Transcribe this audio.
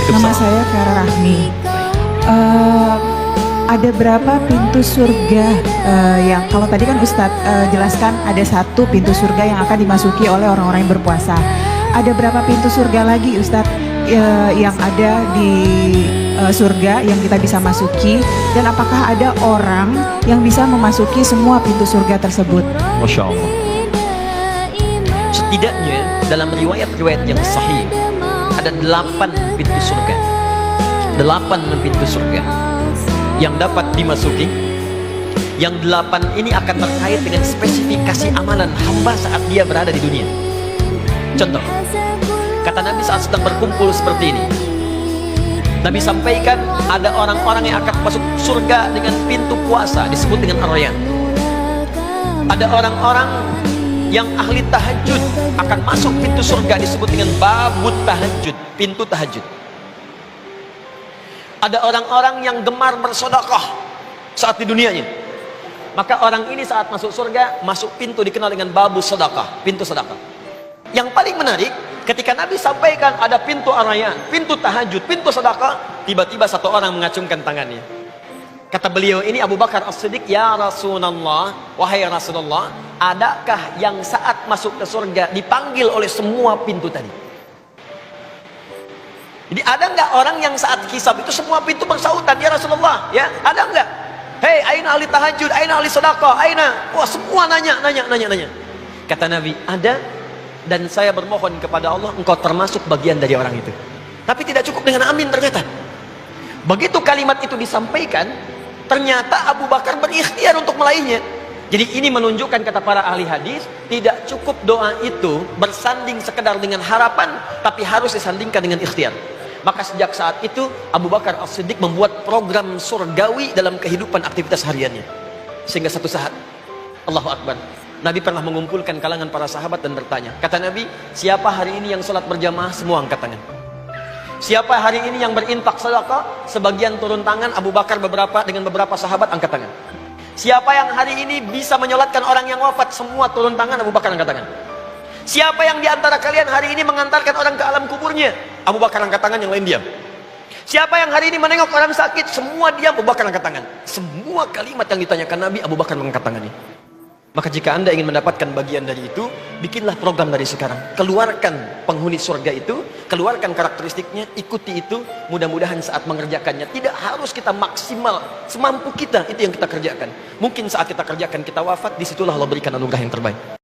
Nama saya Vera Rahmi. Ada berapa pintu surga yang kalau tadi kan Ustadz jelaskan ada satu pintu surga yang akan dimasuki oleh orang-orang yang berpuasa. Ada berapa pintu surga lagi Ustadz yang ada di surga yang kita bisa masuki, dan apakah ada orang yang bisa memasuki semua pintu surga tersebut? Masya Allah. Setidaknya dalam riwayat-riwayat yang sahih ada 8 pintu surga. 8 pintu surga yang dapat dimasuki. Yang 8 ini akan terkait dengan spesifikasi amalan hamba saat dia berada di dunia. Contoh, kata Nabi saat sedang berkumpul seperti ini, Nabi sampaikan ada orang-orang yang akan masuk surga dengan pintu puasa, disebut dengan Ar-Rayyan. Ada orang-orang yang ahli tahajud akan masuk pintu surga, disebut dengan babut tahajud, pintu tahajud. Ada orang-orang yang gemar bersedekah saat di dunianya, maka orang ini saat masuk surga masuk pintu dikenal dengan babu sedekah, pintu sedekah. Yang paling menarik, ketika Nabi sampaikan ada pintu Ar-Rayyan, pintu tahajud, pintu sedekah, tiba-tiba satu orang mengacungkan tangannya. Kata beliau ini Abu Bakar As-Siddiq, ya Rasulullah, wahai Rasulullah, adakah yang saat masuk ke surga dipanggil oleh semua pintu tadi? Jadi ada nggak orang yang saat hisab itu semua pintu bersautan, ya Rasulullah, ya ada nggak? Hei, aina ahli tahajud, aina ahli sedekah, aina? Wah, semua nanya. Kata Nabi, ada, dan saya bermohon kepada Allah engkau termasuk bagian dari orang itu. Tapi tidak cukup dengan amin ternyata. Begitu kalimat itu disampaikan, ternyata Abu Bakar berikhtiar untuk meraihnya. Jadi ini menunjukkan, kata para ahli hadis, tidak cukup doa itu bersanding sekedar dengan harapan, tapi harus disandingkan dengan ikhtiar. Maka sejak saat itu Abu Bakar As-Siddiq membuat program surgawi dalam kehidupan aktivitas hariannya. Sehingga satu saat, Allahu Akbar, Nabi pernah mengumpulkan kalangan para sahabat dan bertanya. Kata Nabi, siapa hari ini yang sholat berjamaah? Semua angkat tangan. Siapa hari ini yang berinfak sedekah? Sebagian turun tangan, Abu Bakar dengan beberapa sahabat angkat tangan. Siapa yang hari ini bisa menyolatkan orang yang wafat? Semua turun tangan, Abu Bakar angkat tangan. Siapa yang diantara kalian hari ini mengantarkan orang ke alam kuburnya? Abu Bakar angkat tangan, yang lain diam. Siapa yang hari ini menengok orang sakit? Semua diam, Abu Bakar angkat tangan. Semua kalimat yang ditanyakan Nabi, Abu Bakar mengangkat tangannya. Maka jika anda ingin mendapatkan bagian dari itu, bikinlah program dari sekarang. Keluarkan penghuni surga itu, keluarkan karakteristiknya, ikuti itu. Mudah-mudahan saat mengerjakannya tidak harus kita maksimal, semampu kita itu yang kita kerjakan. Mungkin saat kita kerjakan kita wafat, disitulah Allah berikan anugerah yang terbaik.